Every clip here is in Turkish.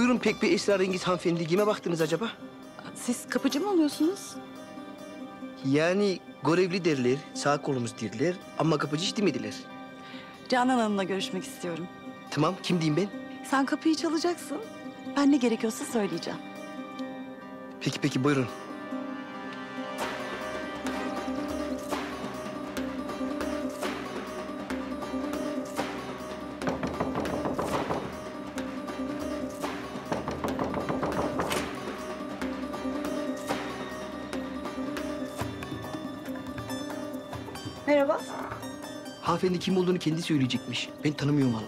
Buyurun pek bir esrarengiz hanımefendi. Kime baktınız acaba? Siz kapıcı mı oluyorsunuz? Yani görevli derler, sağ kolumuz derler ama kapıcı hiç demediler. Canan Hanım'la görüşmek istiyorum. Tamam, kim diyeyim ben? Sen kapıyı çalacaksın. Ben ne gerekiyorsa söyleyeceğim. Peki buyurun. Merhaba. Hanımefendi kim olduğunu kendi söyleyecekmiş. Ben tanımıyorum vallahi.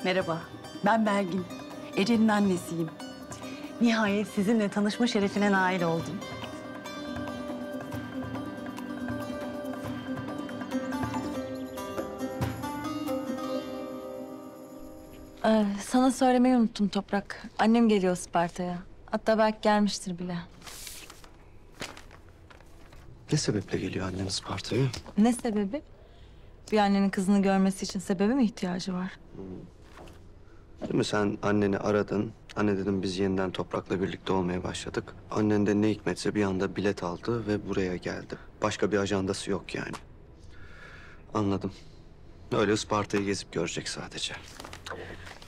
Merhaba. Ben Belgin. Ece'nin annesiyim. Nihayet sizinle tanışma şerefine nail oldum. Sana söylemeyi unuttum Toprak. Annem geliyor Isparta'ya. Hatta belki gelmiştir bile. Ne sebeple geliyor annen Isparta'ya? Ne sebebi? Bir annenin kızını görmesi için sebebe mi ihtiyacı var? Değil mi, sen anneni aradın. Anne dedim biz yeniden Toprak'la birlikte olmaya başladık. Annen de ne hikmetse bir anda bilet aldı ve buraya geldi. Başka bir ajandası yok yani. Anladım. Öyle Isparta'yı gezip görecek sadece.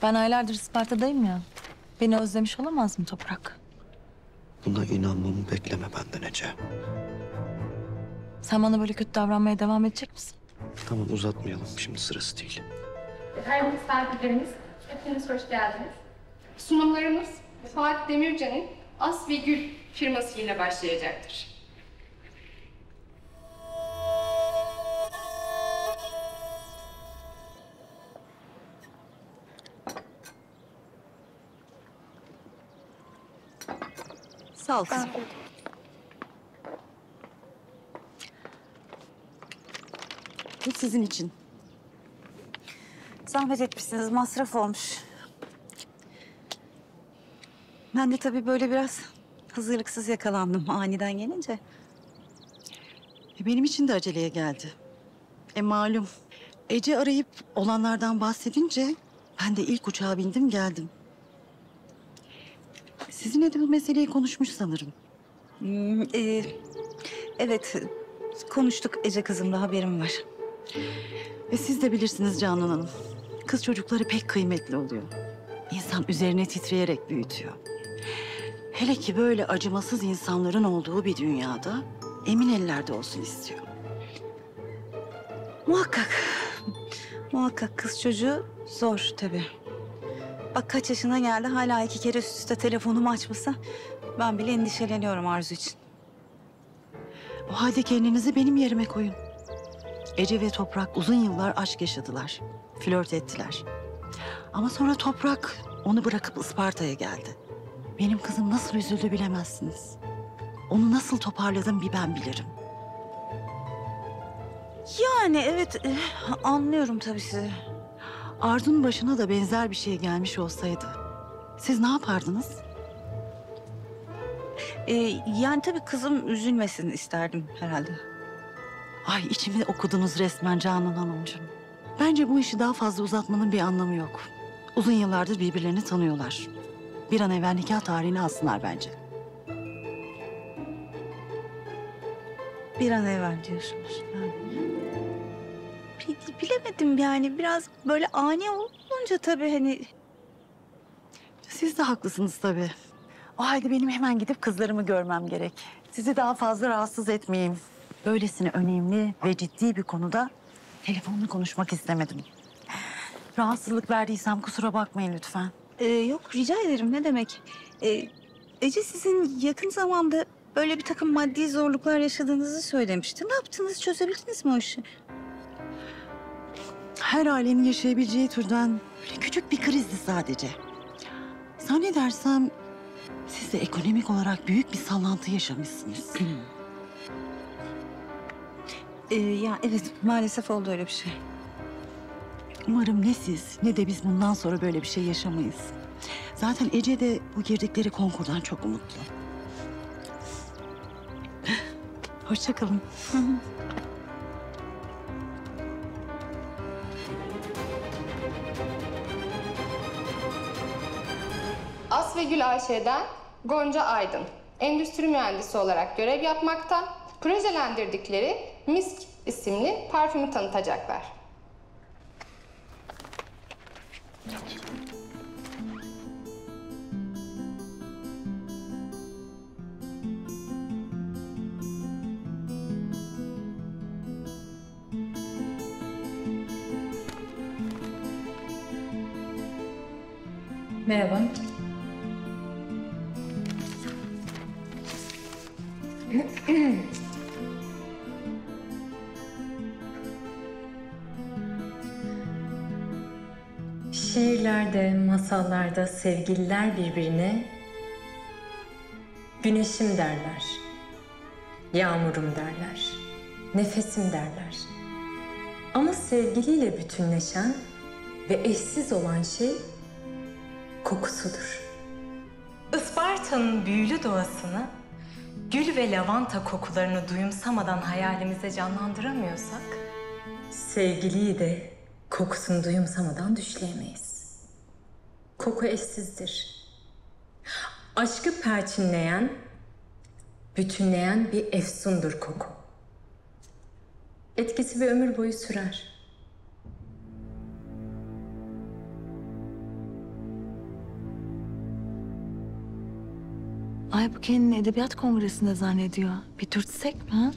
Ben aylardır Isparta'dayım ya. Beni özlemiş olamaz mı Toprak? Buna inanmamı bekleme benden Ece. Sen bana böyle kötü davranmaya devam edecek misin? Tamam uzatmayalım, şimdi sırası değil. Değerli misafirlerimiz, hepiniz hoş geldiniz. Sunumlarımız Fatih Demircan'ın As ve Gül firması ile başlayacaktır. Sağ ol kızım. Bu sizin için. Zahmet etmişsiniz, masraf olmuş. Ben de tabii böyle biraz hazırlıksız yakalandım aniden gelince. Benim için de aceleye geldi. Malum Ece arayıp olanlardan bahsedince ben de ilk uçağa bindim geldim. Sizinle de bu meseleyi konuşmuş sanırım. Evet, konuştuk Ece kızımla haberim var. Siz de bilirsiniz Canan Hanım. Kız çocukları pek kıymetli oluyor. İnsan üzerine titreyerek büyütüyor. Hele ki böyle acımasız insanların olduğu bir dünyada emin ellerde olsun istiyor. Muhakkak. Muhakkak kız çocuğu zor tabii. Bak kaç yaşına geldi hala 2 kere üst üste telefonumu açmasa ben bile endişeleniyorum Arzu için. O halde kendinizi benim yerime koyun. Ece ve Toprak uzun yıllar aşk yaşadılar. Flört ettiler. Ama sonra Toprak onu bırakıp Isparta'ya geldi. Benim kızım nasıl üzüldü bilemezsiniz. Onu nasıl toparladım bir ben bilirim. Yani evet anlıyorum tabii sizi. Arzu'nun başına da benzer bir şey gelmiş olsaydı siz ne yapardınız? Yani tabii kızım üzülmesin isterdim herhalde. Ay içimi okudunuz resmen Canan Hanımcığım. Bence bu işi daha fazla uzatmanın bir anlamı yok. Uzun yıllardır birbirlerini tanıyorlar. Bir an evvel nikah tarihini alsınlar bence. Bir an evvel diyorsunuz. Yani. Bilemedim yani biraz böyle ani olunca tabii hani... Siz de haklısınız tabii. O halde benim hemen gidip kızlarımı görmem gerek. Sizi daha fazla rahatsız etmeyeyim. Böylesine önemli ve ciddi bir konuda telefonla konuşmak istemedim. Rahatsızlık verdiysem kusura bakmayın lütfen. Yok rica ederim ne demek. Ece sizin yakın zamanda böyle bir takım maddi zorluklar yaşadığınızı söylemişti. Ne yaptınız çözebildiniz mi o işi? Her ailenin yaşayabileceği türden böyle küçük bir krizdi sadece. Zannedersem siz de ekonomik olarak büyük bir sallantı yaşamışsınız. Ya evet maalesef oldu öyle bir şey. Umarım ne siz ne de biz bundan sonra böyle bir şey yaşamayız. Zaten Ece de bu girdikleri konkurdan çok umutlu. Hoşça kalın. As ve Gül AŞ'den Gonca Aydın, endüstri mühendisi olarak görev yapmakta. Projelendirdikleri Misk isimli parfümü tanıtacaklar. Merhaba. Şiirlerde, masallarda sevgililer birbirine güneşim derler, yağmurum derler, nefesim derler. Ama sevgiliyle bütünleşen ve eşsiz olan şey kokusudur. Isparta'nın büyülü doğasını, gül ve lavanta kokularını duyumsamadan hayalimize canlandıramıyorsak, sevgiliyi de kokusunu duyumsamadan düşleyemeyiz. Koku eşsizdir. Aşkı perçinleyen, bütünleyen bir efsundur koku. Etkisi bir ömür boyu sürer. Ay bu kendini edebiyat kongresinde zannediyor. Bir dürtsek mi ha?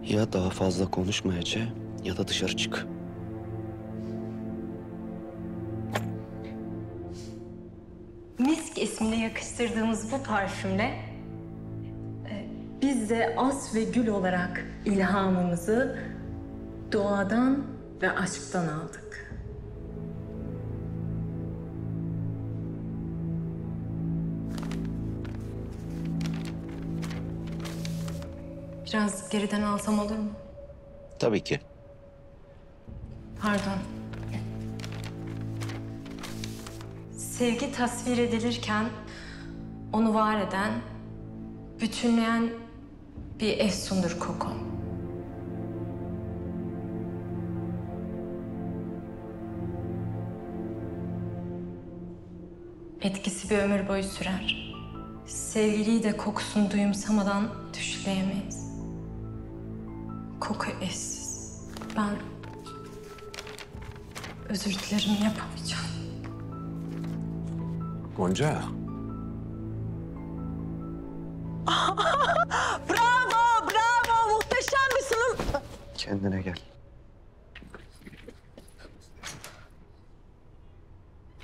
Ya daha fazla konuşma Ece ya da dışarı çık. Misk ismine yakıştırdığımız bu parfümle biz de as ve gül olarak ilhamımızı doğadan ve aşktan aldık. Biraz geriden alsam olur mu? Tabii ki. Pardon. Sevgi tasvir edilirken onu var eden, bütünleyen bir efsundur koku. Etkisi bir ömür boyu sürer. Sevgiliyi de kokusunu duyumsamadan düşleyemeyiz. Koku eşsiz. Ben özür dilerim, yapamayacağım. Gonca. Bravo, bravo. Muhteşem bir sunum. Kendine gel.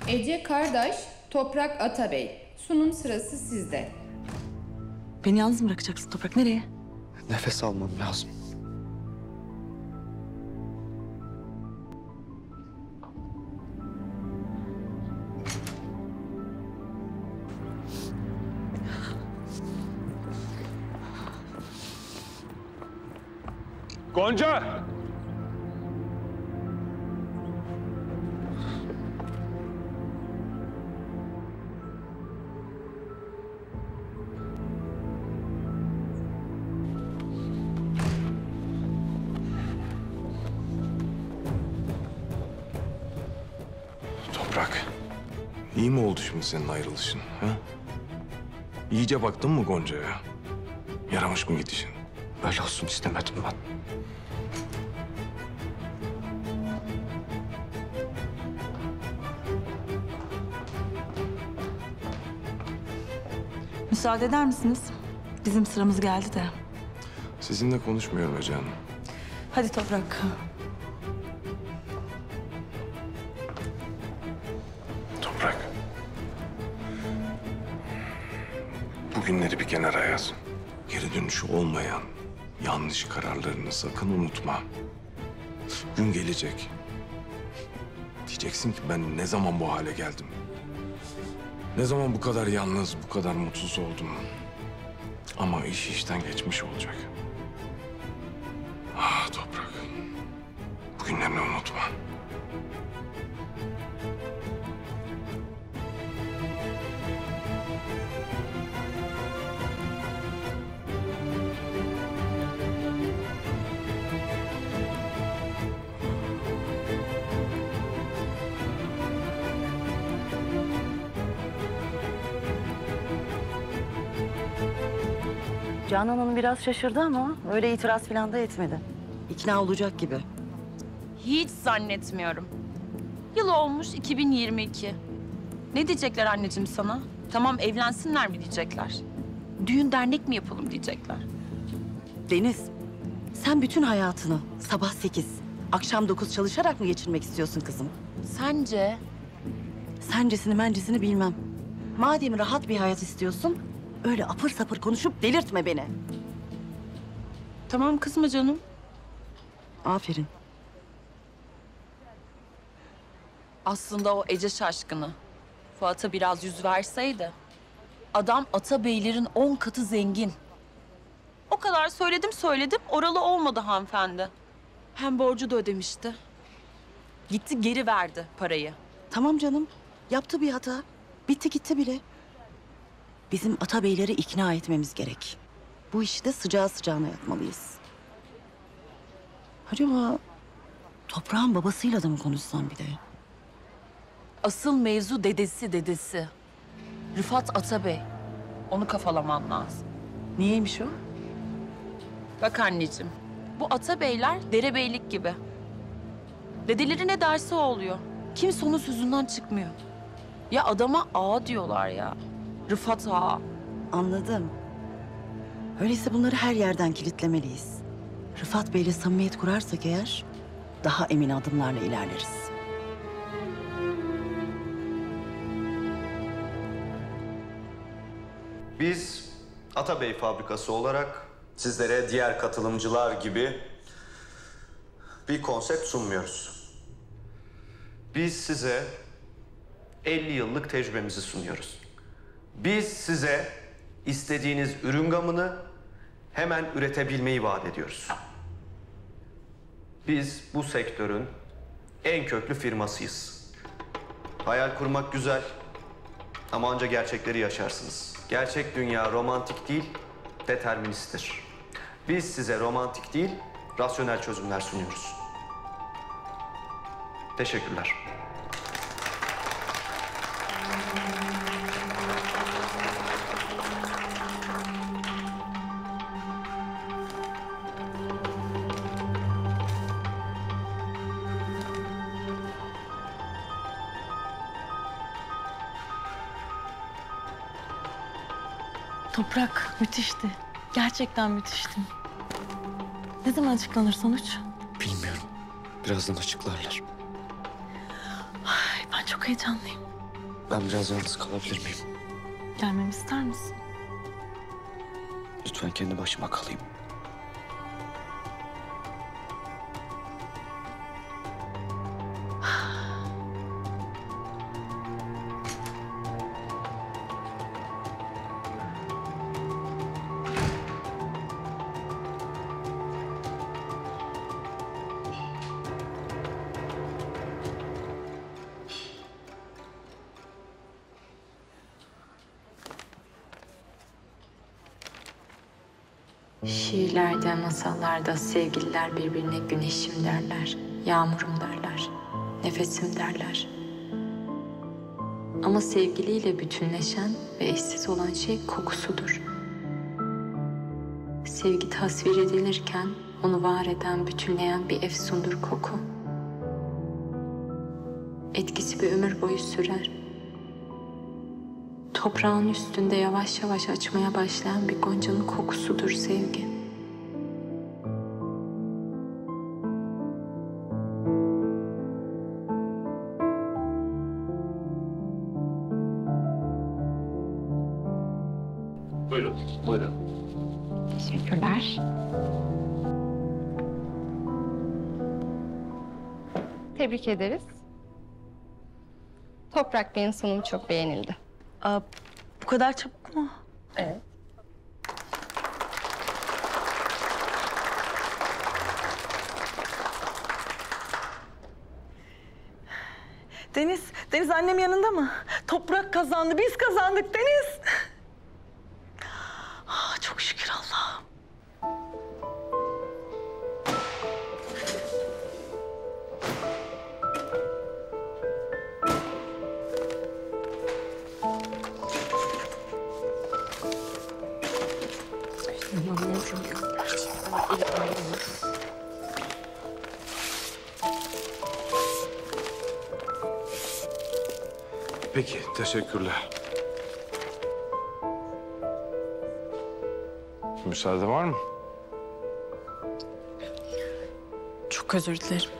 Ece Kardaş, Toprak Atabey. Sunum sırası sizde. Beni yalnız mı bırakacaksın Toprak? Nereye? Nefes almam lazım. Gonca! Toprak, iyi mi oldu şimdi senin ayrılışın? Ha? İyice baktın mı Gonca'ya? Yaramış mı gidişin? Böyle olsun istemedim ben. Müsaade eder misiniz? Bizim sıramız geldi de. Sizinle konuşmuyorum Ece Hanım. Hadi Toprak. Toprak. Bugünleri bir kenara yaz. Geri dönüşü olmayan yanlış kararlarını sakın unutma. Gün gelecek. Diyeceksin ki ben ne zaman bu hale geldim? Ne zaman bu kadar yalnız, bu kadar mutsuz oldum? Ama iş işten geçmiş olacak. Ah Toprak. Bugünlerini unutma. Canan Hanım biraz şaşırdı ama öyle itiraz falan da etmedi. İkna olacak gibi. Hiç zannetmiyorum. Yıl olmuş 2022. Ne diyecekler anneciğim sana? Tamam evlensinler mi diyecekler? Düğün dernek mi yapalım diyecekler? Deniz, sen bütün hayatını sabah 8, akşam 9 çalışarak mı geçirmek istiyorsun kızım? Sence? Sencesini mencesini bilmem. Madem rahat bir hayat istiyorsun, öyle apır sapır konuşup delirtme beni. Tamam kızma canım. Aferin. Aslında o Ece şaşkını. Fuat'a biraz yüz verseydi. Adam Atabeylerin 10 katı zengin. O kadar söyledim, oralı olmadı hanımefendi. Hem borcu da ödemişti. Gitti geri verdi parayı. Tamam canım, yaptı bir hata. Bitti gitti bile. Bizim Atabeyleri ikna etmemiz gerek. Bu işi de sıcağı sıcağına yapmalıyız. Acaba Toprağın babasıyla da mı konuşsam bir de? Asıl mevzu dedesi. Rıfat Atabey. Onu kafalaman lazım. Niyeymiş o? Bak anneciğim, bu Atabeyler derebeylik gibi. Dedeleri ne derse o oluyor. Kimse onun sözünden çıkmıyor. Ya adama ağa diyorlar ya. Rıfat ağa. Anladım. Öyleyse bunları her yerden kilitlemeliyiz. Rıfat Bey'le samimiyet kurarsak eğer daha emin adımlarla ilerleriz. Biz Atabey Fabrikası olarak sizlere diğer katılımcılar gibi bir konsept sunmuyoruz. Biz size 50 yıllık tecrübemizi sunuyoruz. Biz size istediğiniz ürün gamını hemen üretebilmeyi vaat ediyoruz. Biz bu sektörün en köklü firmasıyız. Hayal kurmak güzel ama ancak gerçekleri yaşarsınız. Gerçek dünya romantik değil, deterministtir. Biz size romantik değil, rasyonel çözümler sunuyoruz. Teşekkürler. Toprak müthişti. Gerçekten müthişti. Ne zaman açıklanır sonuç? Bilmiyorum. Birazdan açıklarlar. Ay, ben çok heyecanlıyım. Ben biraz yalnız kalabilir miyim? Gelmemi ister misin? Lütfen kendi başıma kalayım. Şiirlerde, masallarda sevgililer birbirine güneşim derler, yağmurum derler, nefesim derler. Ama sevgiliyle bütünleşen ve eşsiz olan şey kokusudur. Sevgi tasvir edilirken onu var eden, bütünleyen bir efsundur koku. Etkisi bir ömür boyu sürer. Toprağın üstünde yavaş yavaş açmaya başlayan bir goncanın kokusudur sevgi. Buyurun, buyurun. Teşekkürler. Tebrik ederiz. Toprak Bey'in sunumu çok beğenildi. Aa, bu kadar çabuk mu? Evet. Deniz annem yanında mı? Toprak kazandı, biz kazandık Deniz. Çok şükür Allah'ım. Peki, teşekkürler. Müsaade var mı? Çok özür dilerim.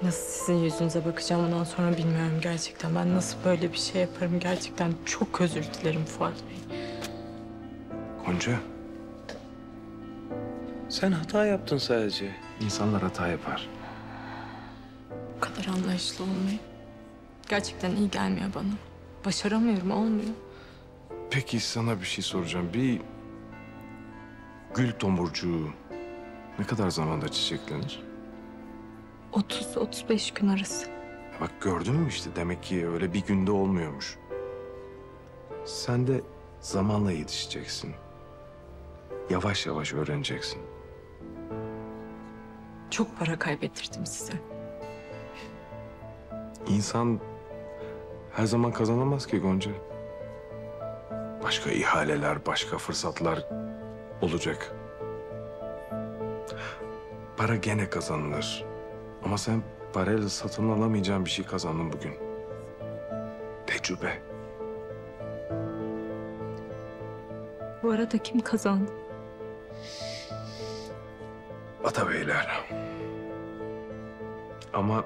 Nasıl sizin yüzünüze bakacağım ondan sonra bilmiyorum gerçekten. Ben nasıl böyle bir şey yaparım gerçekten çok özür dilerim Fuat Bey. Gonca. Sen hata yaptın sadece. İnsanlar hata yapar. Bu kadar anlayışlı olmayı gerçekten iyi gelmiyor bana. Başaramıyorum, olmuyor. Peki sana bir şey soracağım. Bir gül tomurcuğu ne kadar zamanda çiçeklenir? 30-35 gün arası. Bak gördün mü işte demek ki öyle bir günde olmuyormuş. Sen de zamanla yetişeceksin. Yavaş yavaş öğreneceksin. Çok para kaybettirdim size. İnsan her zaman kazanamaz ki Gonca. Başka ihaleler, başka fırsatlar olacak. Para gene kazanılır. Ama sen parayla satın alamayacağın bir şey kazandın bugün. Tecrübe. Bu arada kim kazandı? Atabeyler. Ama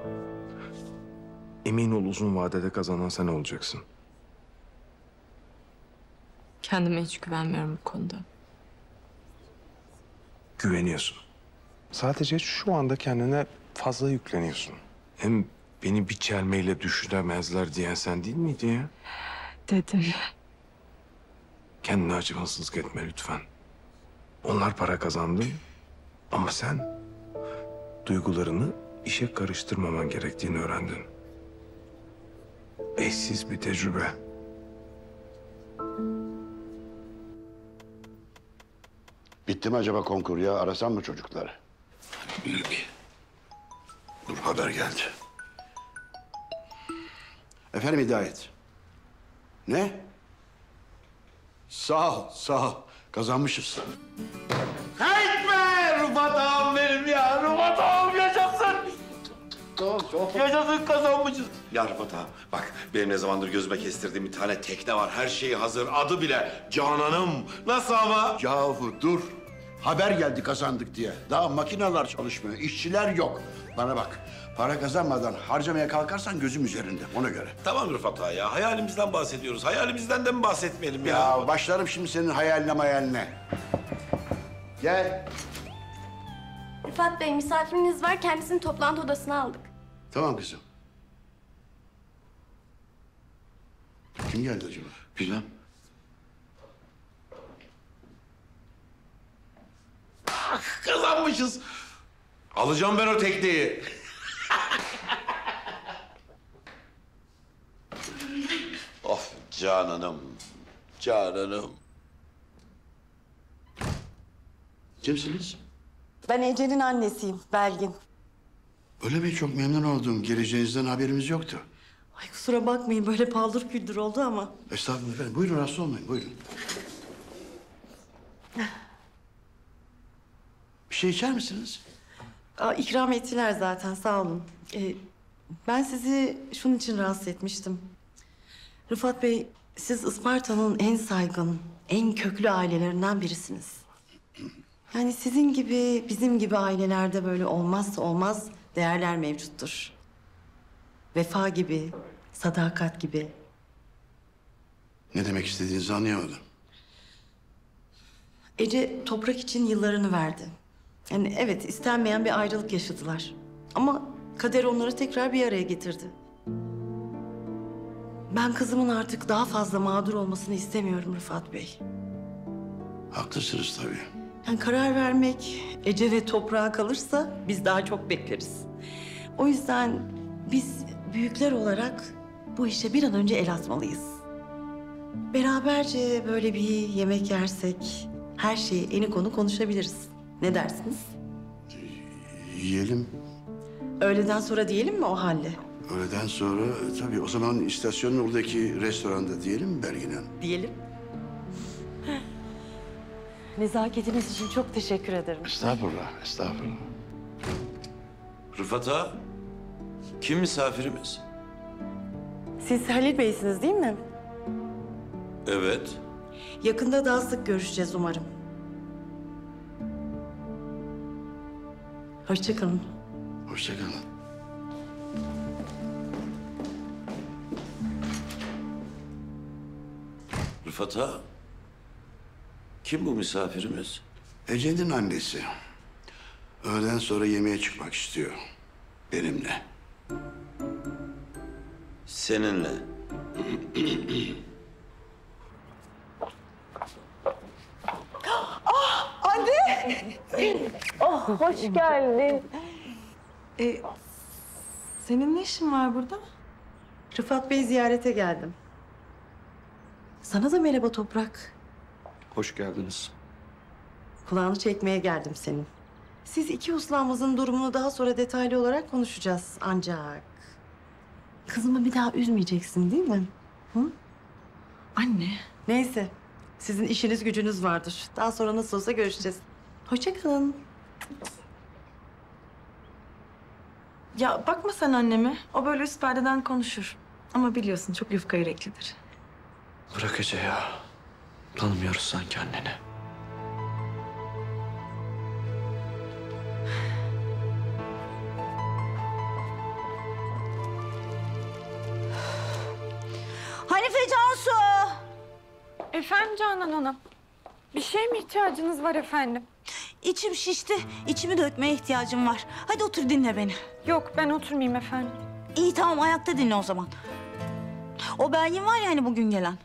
emin ol uzun vadede kazanan sen olacaksın. Kendime hiç güvenmiyorum bu konuda. Güveniyorsun. Sadece şu anda kendine fazla yükleniyorsun. Hem beni bir çelmeyle düşünemezler diyen sen değil miydin ya? Dedim. Kendine acımasızlık etme lütfen. Onlar para kazandı ama sen duygularını işe karıştırmaman gerektiğini öğrendin. Eşsiz bir tecrübe. Bitti mi acaba konkur ya? Arasam mı çocukları? Büyük. Dur haber geldi. Efendim Hidayet. Ne? Sağ ol, sağ ol. Kazanmışız. Etme! Rıfat ağam benim ya. Rıfat ağam yaşasın. Yaşasın kazanmışız. Ya Rıfat ağam bak benim ne zamandır gözüme kestirdiğim bir tane tekne var. Her şeyi hazır. Adı bile Canan'ım. Nasıl ama? Yahu dur. Haber geldi kazandık diye. Daha makineler çalışmıyor, işçiler yok. Bana bak, para kazanmadan harcamaya kalkarsan gözüm üzerinde, ona göre. Tamam Rıfat ağa ya. Hayalimizden bahsediyoruz. Hayalimizden de mi bahsetmeyelim ya? Ya başlarım şimdi senin hayaline mayaline. Gel. Rıfat Bey, misafiriniz var. Kendisini toplantı odasına aldık. Tamam kızım. Kim geldi acaba? Bilmem. Kazanmışız. Alacağım ben o tekneyi. Of Canan'ım. Canan'ım. Kimsiniz? Ben Ece'nin annesiyim, Belgin. Öyle mi? Çok memnun oldum. Geleceğinizden haberimiz yoktu. Ay kusura bakmayın, böyle paldır küldür oldu ama. Estağfurullah efendim. Buyurun rahatsız olmayın. Buyurun. Bir şey içer misiniz? İkram ettiler zaten, sağ olun. Ben sizi şunun için rahatsız etmiştim. Rıfat Bey, siz Isparta'nın en saygın, en köklü ailelerinden birisiniz. Yani sizin gibi, bizim gibi ailelerde böyle olmazsa olmaz değerler mevcuttur. Vefa gibi, sadakat gibi. Ne demek istediğinizi anlayamadım. Ece Toprak için yıllarını verdi. Yani evet, istenmeyen bir ayrılık yaşadılar. Ama kader onları tekrar bir araya getirdi. Ben kızımın artık daha fazla mağdur olmasını istemiyorum Rıfat Bey. Haklısınız tabii. Yani karar vermek Ece ve Toprak'a kalırsa biz daha çok bekleriz. O yüzden biz büyükler olarak bu işe bir an önce el atmalıyız. Beraberce böyle bir yemek yersek her şeyi eni konu konuşabiliriz. Ne dersiniz? Yiyelim. Öğleden sonra diyelim mi o halde? Öğleden sonra tabii o zaman istasyonun oradaki restoranda diyelim mi Belgin Hanım? Diyelim. Nezaketiniz için çok teşekkür ederim. Estağfurullah, estağfurullah. Rıfat ağa, kim misafirimiz? Siz Halil Bey'siniz değil mi? Evet. Yakında daha sık görüşeceğiz umarım. Hoşça kalın. Hoşça kalın. Rıfat ağa, kim bu misafirimiz? Ece'nin annesi. Öğleden sonra yemeğe çıkmak istiyor. Benimle. Seninle. Hoş geldin. Senin ne işin var burada? Rıfat Bey ziyarete geldim. Sana da merhaba Toprak. Hoş geldiniz. Kulağını çekmeye geldim senin. Siz iki uslamızın durumunu daha sonra detaylı olarak konuşacağız ancak... Kızımı bir daha üzmeyeceksin değil mi? Hı? Anne. Neyse, sizin işiniz gücünüz vardır. Daha sonra nasıl olsa görüşeceğiz. Hoşça kalın. Ya bakma sen anneme. O böyle üst perdeden konuşur. Ama biliyorsun çok yufka yüreklidir. Bırak Ece ya. Tanımıyoruz sanki anneni. Hanife Cansu! Efendim Canan Hanım. Bir şeye mi ihtiyacınız var efendim? İçim şişti. İçimi dökmeye ihtiyacım var. Hadi otur dinle beni. Yok ben oturmayayım efendim. İyi tamam ayakta dinle o zaman. O Belgin var ya hani bugün gelen.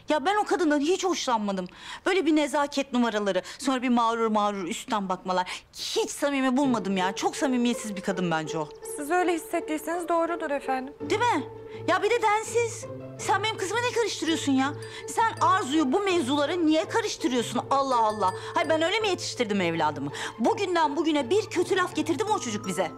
Ya ben o kadından hiç hoşlanmadım. Böyle bir nezaket numaraları, sonra bir mağrur üstten bakmalar. Hiç samimi bulmadım ya. Çok samimiyetsiz bir kadın bence o. Siz öyle hissettiyseniz doğrudur efendim. Değil mi? Ya bir de densiz. Sen benim kızıma ne karıştırıyorsun ya? Sen Arzu'yu bu mevzulara niye karıştırıyorsun? Allah Allah. Hayır ben öyle mi yetiştirdim evladımı? Bugünden bugüne bir kötü laf getirdi mi o çocuk bize?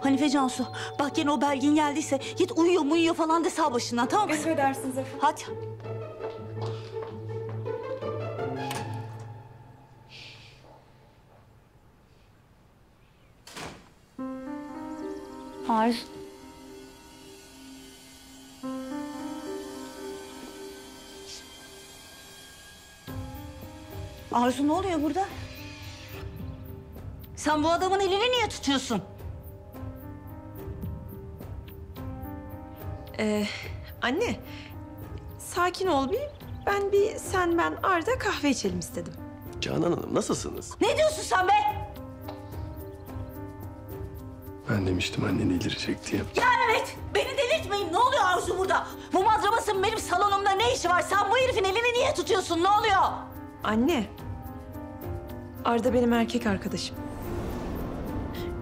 Hanife Cansu, bak yine o Belgin geldiyse git uyuyor falan de sağ başından, tamam mı? Emredersiniz efendim. Hadi. Arzu. Arzu ne oluyor burada? Sen bu adamın elini niye tutuyorsun? Anne, sakin ol bir. Ben sen, ben Arda kahve içelim istedim. Canan Hanım nasılsınız? Ne diyorsun sen be? Ben demiştim annen iyileşecek diye. Ya evet, beni delirtmeyin. Ne oluyor Arzu burada? Bu madrabasın benim salonumda ne işi var? Sen bu herifin elini niye tutuyorsun? Ne oluyor? Anne, Arda benim erkek arkadaşım.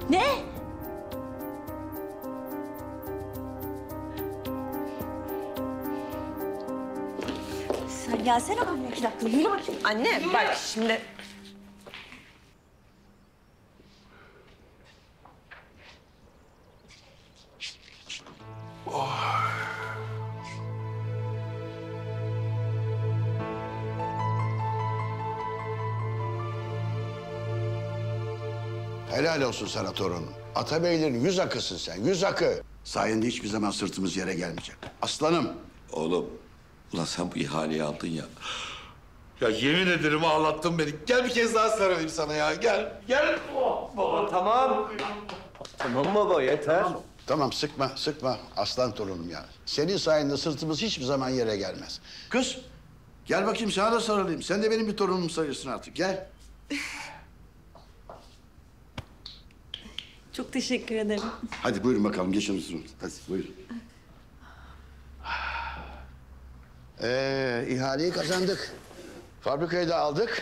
Ne? Sen gelsene bana 2 dakika. Yürü bakayım. Anne, bak şimdi... Helal olsun sana torunum. Atabeylerin yüz akısın sen, yüz akı. Sayende hiçbir zaman sırtımız yere gelmeyecek. Aslanım. Oğlum, ulan sen bu ihaleyi aldın ya. Ya yemin ederim ağlattın beni. Gel bir kez daha sarılayım sana ya. Gel, gel. Oh, baba Tamam. Tamam baba yeter. Tamam sıkma aslan torunum ya. Senin sayende sırtımız hiçbir zaman yere gelmez. Kız gel bakayım sana da sarılayım. Sen de benim bir torunum sayıyorsun artık gel. Çok teşekkür ederim. Hadi buyurun bakalım geçin oturun. Hadi buyurun. İhaleyi kazandık. Fabrikayı da aldık.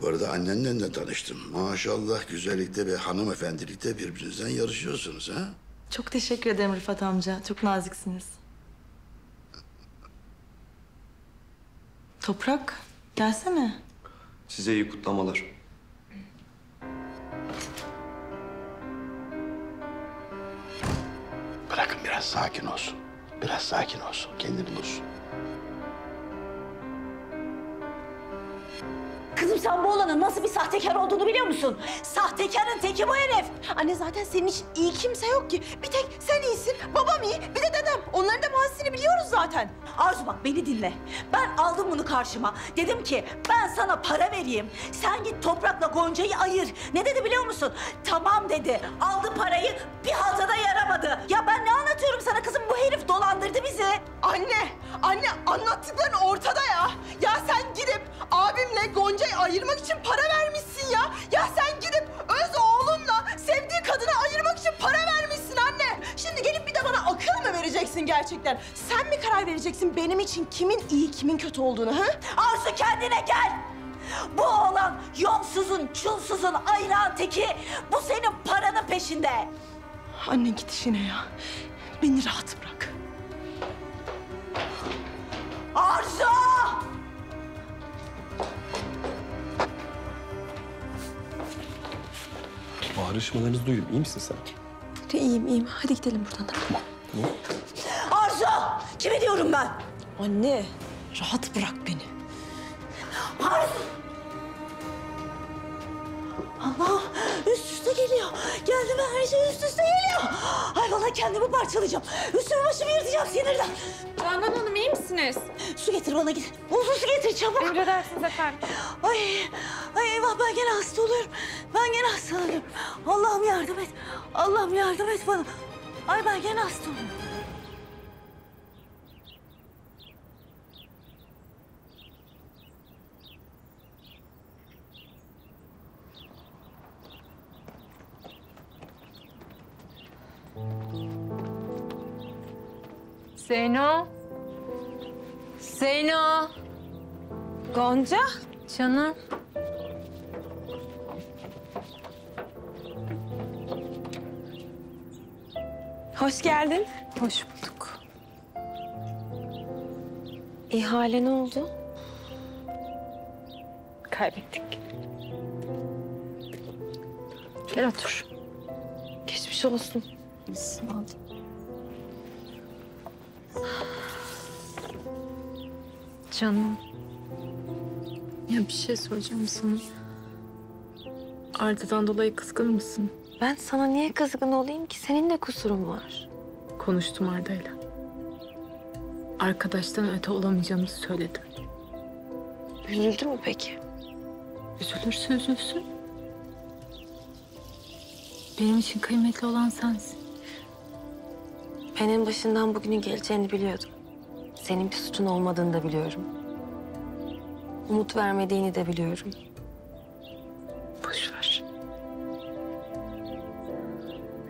Bu arada annenle de tanıştım. Maşallah güzellikte ve hanımefendilikte birbirinizden yarışıyorsunuz ha. Çok teşekkür ederim Rıfat amca. Çok naziksiniz. Toprak, gelsene. Size iyi kutlamalar. Bırakın biraz sakin olsun. Biraz sakin olsun. Kendini bulsun. Kızım Kızım sen bu oğlanın nasıl bir sahtekar olduğunu biliyor musun? Sahtekarın teki bu herif. Anne zaten senin için iyi kimse yok ki. Bir tek sen iyisin, babam iyi, bir de dedem. Onların da mazisini biliyoruz zaten. Arzu bak beni dinle. Ben aldım bunu karşıma. Dedim ki ben sana para vereyim. Sen git Toprak'la Gonca'yı ayır. Ne dedi biliyor musun? Tamam dedi. Aldı parayı, bir haltada yaramadı. Ya ben ne anlatıyorum sana kızım? Bu herif dolandırdı bizi. Anne anlattıkların ortada ya. Ya sen gidip abimle Gonca'yı ayırmak için para vermişsin ya. Ya sen gidip öz oğlunla sevdiği kadını ayırmak için para vermişsin anne. Şimdi gelip bir de bana akıl mı vereceksin gerçekten? Sen mi karar vereceksin benim için kimin iyi kimin kötü olduğunu ha? Arzu kendine gel. Bu oğlan yolsuzun, çulsuzun ayrağın teki. Bu senin paranın peşinde. Anne git işine ya. Beni rahat bırak. Arzu! Bağırışmalarınızı duydum. İyi misin sen? İyiyim. Hadi gidelim buradan tamam. Arzu! Kime diyorum ben? Anne, rahat bırak beni. Arzu! Allah üst üste geliyor. Geldi ben her şey üst üste geliyor. Ay vallahi kendimi parçalayacağım. Üstümü başımı yırtacağım sinirden. Canan Hanım iyi misiniz? Su getir bana git. Buzlu su getir çabuk. Emredersiniz efendim. Ay eyvah ben gene hasta oluyorum. Ben gene hastalanıyorum. Allah'ım yardım et. Allah'ım yardım et bana. Ay ben gene hasta oluyorum. Zeyno. Zeyno. Gonca. Canım. Hoş geldin. Hoş bulduk. İhale ne oldu? Kaybettik. Gel otur. Geçmiş olsun. Sağ ol. Canım. Ya bir şey soracağım sana. Arda'dan dolayı kızgın mısın? Ben sana niye kızgın olayım ki? Senin de kusurun var. Konuştum Arda'yla. Arkadaştan öte olamayacağımızı söyledim. Üzüldü mü peki? Üzülürse üzülsün. Benim için kıymetli olan sensin. Ben en başından bugünün geleceğini biliyordum. Senin bir suçun olmadığını da biliyorum. Umut vermediğini de biliyorum. Boş ver.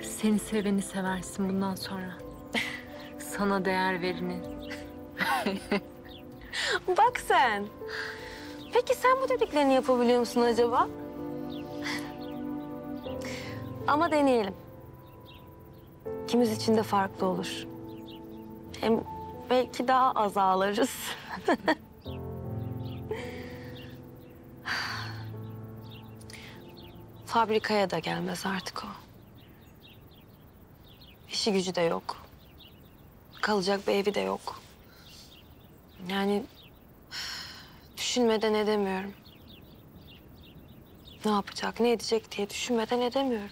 Seni seveni seversin bundan sonra. Sana değer vereni. Bak sen. Peki sen bu dediklerini yapabiliyor musun acaba? Ama deneyelim. İkimiz için de farklı olur. Hem belki daha az ağlarız. Fabrikaya da gelmez artık o. İşi gücü de yok. Kalacak bir evi de yok. Yani düşünmeden edemiyorum. Ne yapacak, ne edecek diye düşünmeden edemiyorum.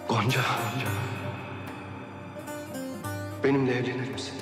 Gonca. Benimle evlenir misin?